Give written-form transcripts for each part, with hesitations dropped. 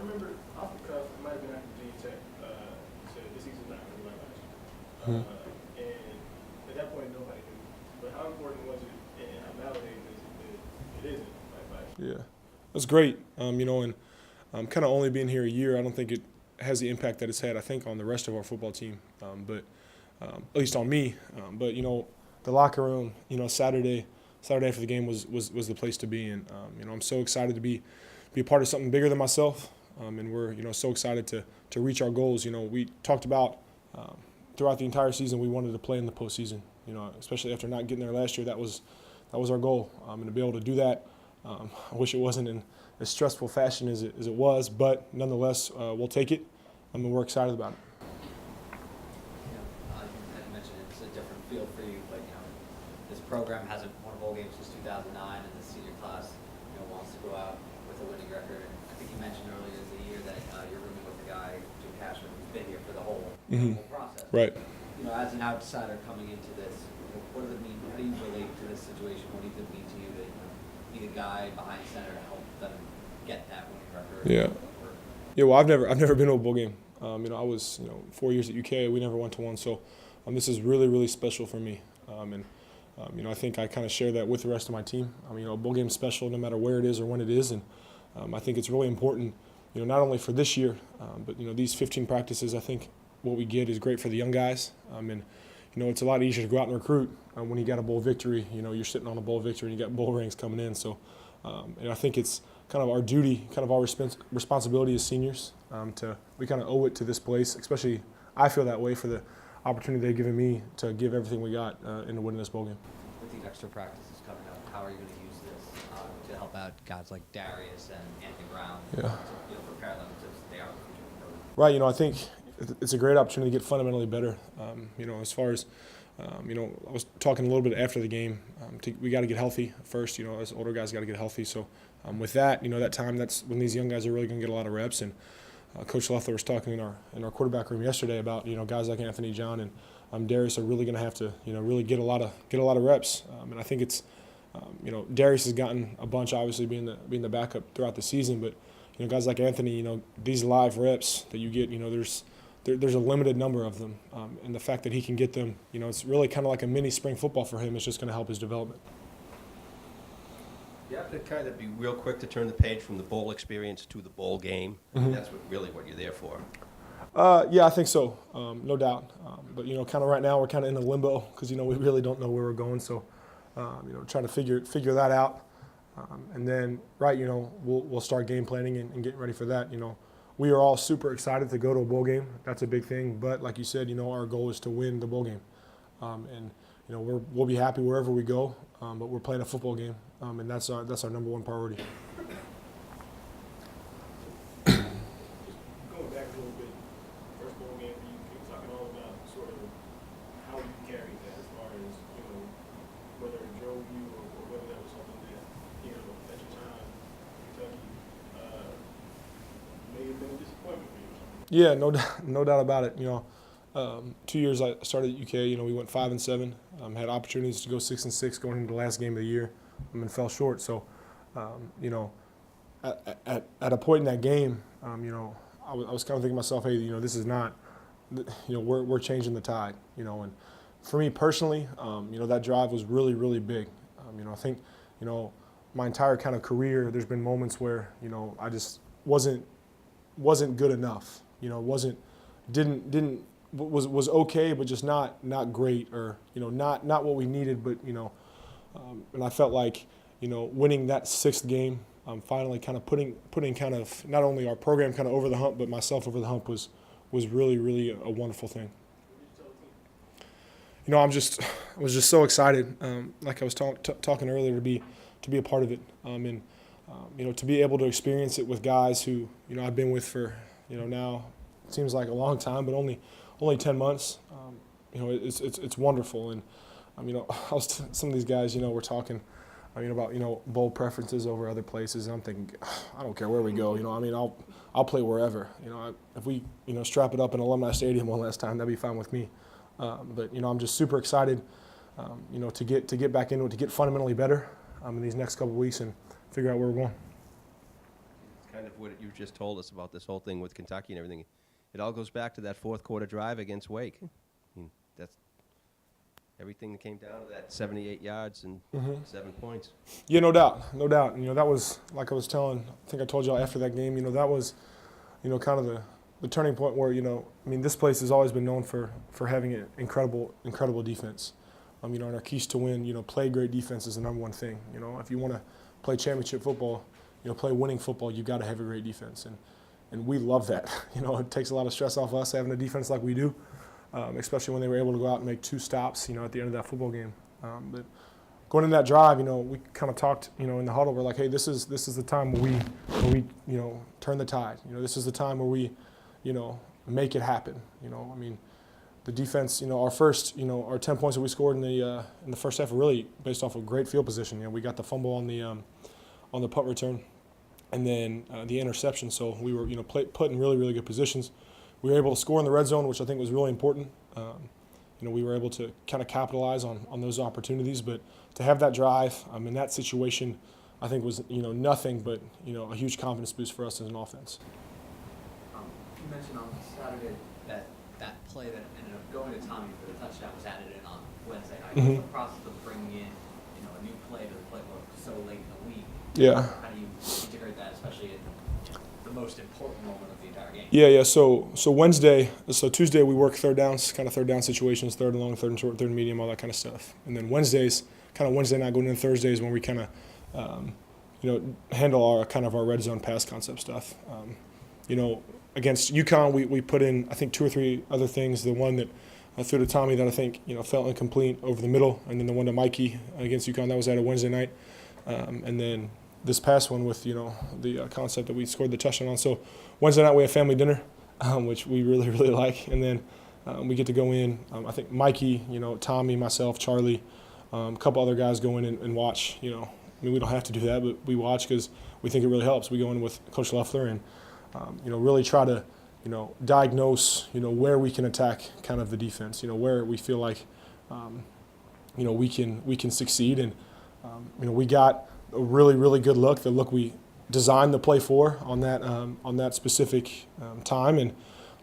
I remember off the cuff, it might have been after G Tech, said this season's not going to be like last year. And at that point, nobody knew. But how important was it, and how validating is it that it isn't like last year? Yeah, that's great. And kind of only being here a year, I don't think it has the impact that it's had, I think, on the rest of our football team, but at least on me. But the locker room, Saturday after the game was the place to be, and I'm so excited to be a part of something bigger than myself, and we're so excited to reach our goals. We talked about throughout the entire season we wanted to play in the postseason. Especially after not getting there last year, that was our goal, and to be able to do that. I wish it wasn't in as stressful fashion as it was, but nonetheless, we'll take it, and we're excited about it. You had mentioned it's a different feel for you, but this program hasn't won a bowl game since 2009, and the senior class wants to go out with a winning record. And I think you mentioned earlier in the year that you're rooming with a guy, Jim Cashman, who's been here for the whole process. Right. As an outsider coming into this, what does it mean? How do you relate to this situation? What does it mean to you to be the guy behind center to help them get that winning record? Yeah. Well, I've never been to a bowl game. I was 4 years at UK. We never went to one, so this is really, really special for me. I think I kind of share that with the rest of my team. A bowl game's special no matter where it is or when it is, and I think it's really important. Not only for this year, but these 15 practices. I think what we get is great for the young guys. It's a lot easier to go out and recruit when you got a bowl victory. You're sitting on a bowl victory and you got bowl rings coming in. So, and I think it's kind of our duty, kind of our responsibility as seniors we kind of owe it to this place, especially I feel that way for the opportunity they've given me to give everything we got into winning this bowl game. With the extra practices coming up, how are you going to use this to help out guys like Darius and Anthony Brown to prepare them to they are the future of the program? Right. I think it's a great opportunity to get fundamentally better. As far as, I was talking a little bit after the game. We got to get healthy first. As older guys, got to get healthy. So with that, that time, that's when these young guys are really going to get a lot of reps. And Coach Leffler was talking in our quarterback room yesterday about guys like Anthony, John, and Darius are really going to have to really get a lot of reps. And I think it's Darius has gotten a bunch, obviously being the backup throughout the season, but guys like Anthony, these live reps that you get, there's a limited number of them, and the fact that he can get them, it's really kind of like a mini spring football for him. It's just going to help his development. You have to kind of be real quick to turn the page from the bowl experience to the bowl game. That's really what you're there for. Yeah, I think so, no doubt. But kind of right now we're kind of in a limbo because we really don't know where we're going. So, trying to figure that out, and then we'll start game planning and getting ready for that. We are all super excited to go to a bowl game. That's a big thing. But like you said, our goal is to win the bowl game, and we'll be happy wherever we go. But we're playing a football game, and that's our number one priority. Just going back a little bit, first bowl game for you, talking all about sort of how you carried that as far as whether it drove you or whether that was something that at your time in Kentucky may have been a disappointment for you. Yeah, no doubt about it. 2 years I started at UK. We went 5-7. Had opportunities to go 6-6 going into the last game of the year, and fell short. So, at a point in that game, I was kind of thinking to myself, hey, this is not, we're changing the tide. And for me personally, that drive was really, really big. I think, my entire kind of career, there's been moments where, I just wasn't good enough. Was okay, but just not great, or not what we needed. But and I felt like winning that sixth game, finally kind of putting kind of not only our program kind of over the hump, but myself over the hump was really, really a wonderful thing. I was just so excited, like I was talking earlier, to be a part of it, and to be able to experience it with guys who I've been with for now it seems like a long time, but only 10 months. It's wonderful, and some of these guys we're talking about bowl preferences over other places, and I'm thinking I don't care where we go. I'll play wherever. If we strap it up in Alumni Stadium one last time, that'd be fine with me. But I'm just super excited, to get back into it, to get fundamentally better in these next couple of weeks and figure out where we're going. kind of what you just told us about this whole thing with Kentucky and everything. It all goes back to that fourth quarter drive against Wake. I mean, that's everything that came down to that 78 yards and 7 points. Yeah, no doubt, no doubt. You know, that was, like I was telling, I think I told y'all after that game, you know, that was, you know, kind of the turning point where, you know, I mean, this place has always been known for having an incredible defense. You know, and our keys to win, you know, play great defense is the number one thing. You know, if you want to play championship football, you know, play winning football, you've got to have a great defense. And we love that. You know, it takes a lot of stress off us having a defense like we do, especially when they were able to go out and make 2 stops, you know, at the end of that football game. But going in that drive, you know, we kind of talked, you know, in the huddle. We're like, hey, this is the time where we, you know, turn the tide. You know, this is the time where we, you know, make it happen. You know, I mean, the defense, you know, our 10 points that we scored in the first half were really based off of great field position. You know, we got the fumble on the punt return, and then the interception. So we were, you know, put in really good positions. We were able to score in the red zone, which I think was really important. You know, we were able to kind of capitalize on those opportunities. But to have that drive in that situation, I think was, you know, nothing but, you know, a huge confidence boost for us as an offense. You mentioned on Saturday that play that ended up going to Tommy for the touchdown was added in on Wednesday night. Mm-hmm. The process of bringing in, you know, a new play to the playbook so late in the week. Yeah. How do you integrate that, especially in the most important moment of the entire game? Yeah. So Tuesday we work third down situations, third and long, third and short, third and medium, all that kind of stuff. And then Wednesday night going into Thursdays when we kind of, you know, handle our red zone pass concept stuff. You know, against UConn, we put in, I think, 2 or 3 other things. The one that I threw to Tommy that I think, you know, felt incomplete over the middle, and then the one to Mikey against UConn, that was at a Wednesday night. And then this past one with, you know, the concept that we scored the touchdown on. So Wednesday night we have family dinner, which we really like. And then we get to go in. I think Mikey, you know, Tommy, myself, Charlie, a couple other guys go in and watch. You know, I mean, we don't have to do that, but we watch because we think it really helps. We go in with Coach Loeffler and, you know, really try to, you know, diagnose, you know, where we can attack kind of the defense, you know, where we feel like, you know, we can succeed. And, you know, we got a really good look, the look we designed the play for on that specific time. And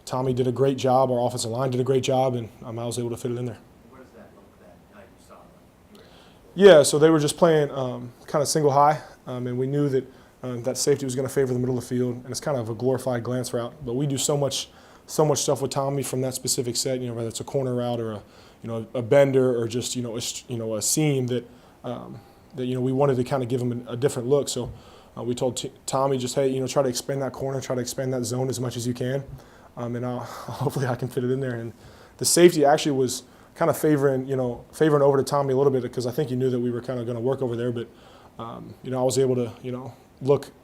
Tommy did a great job. Our offensive line did a great job, and I was able to fit it in there. What does that look that you saw? Yeah, so they were just playing kind of single high, and we knew that that safety was going to favor the middle of the field, and it's kind of a glorified glance route. But we do so much stuff with Tommy from that specific set, you know, whether it's a corner route or a bender or just, you know, a seam that you know, we wanted to kind of give him a different look. So we told Tommy just, hey, you know, try to expand that corner, try to expand that zone as much as you can, and hopefully I can fit it in there. And the safety actually was kind of favoring over to Tommy a little bit because I think he knew that we were kind of going to work over there. But you know, I was able to, you know,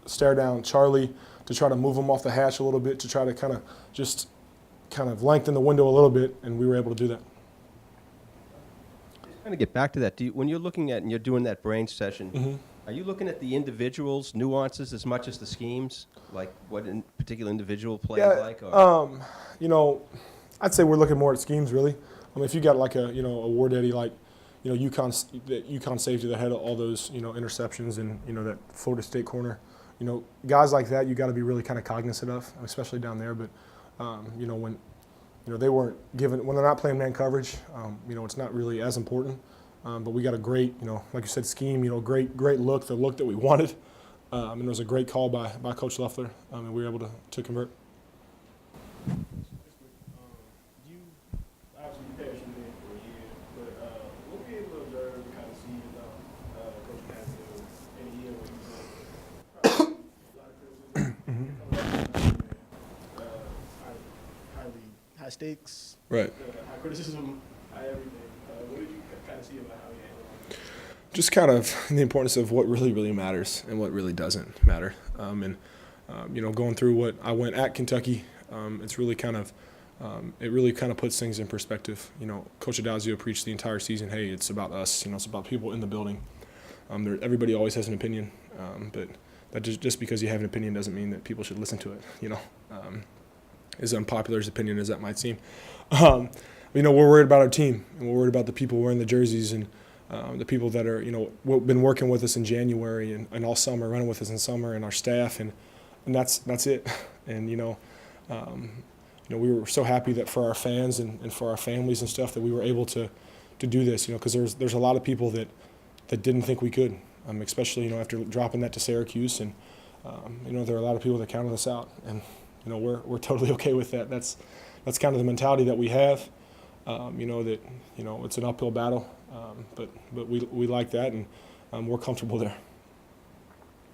stare down Charlie to try to move him off the hatch a little bit to try to kind of lengthen the window a little bit, and we were able to do that. Trying to get back to that, when you're looking at and you're doing that brain session, are you looking at the individuals' nuances as much as the schemes, like what a particular individual plays like? Or? You know, I'd say we're looking more at schemes really. I mean, if you got like a Ward Eddie like, you know, UConn safety that had all those, you know, interceptions and, you know, that Florida State corner, you know, guys like that you got to be really kind of cognizant of, especially down there. But you know, when they weren't given, when they're not playing man coverage, you know, it's not really as important. But we got a great, you know, like you said, scheme, you know, great look, the look that we wanted. And it was a great call by Coach Loeffler, and we were able to convert. You obviously passed you in for a year, but what were you able to observe and kind of see about Coach Matthew in a year where he's probably a lot of criticism, high stakes, Right. High criticism, high everything. What did you kind of see about how he handled it? Just kind of the importance of what really matters and what really doesn't matter. You know, going through what I went at Kentucky, it's really kind of it really kind of puts things in perspective. You know, Coach Adazio preached the entire season, hey, it's about us. You know, it's about people in the building. Everybody always has an opinion, but that just because you have an opinion doesn't mean that people should listen to it. You know, as unpopular as opinion as that might seem. You know, we're worried about our team, and we're worried about the people wearing the jerseys and the people that are, you know, been working with us in January and all summer, running with us in summer, and our staff. And and that's it. And we were so happy that for our fans and for our families and stuff that we were able to do this, because there's a lot of people that didn't think we could, especially after dropping that to Syracuse, and there are a lot of people that counted us out, and we're totally okay with that. That's kind of the mentality that we have. That it's an uphill battle, but we like that, and we're comfortable there.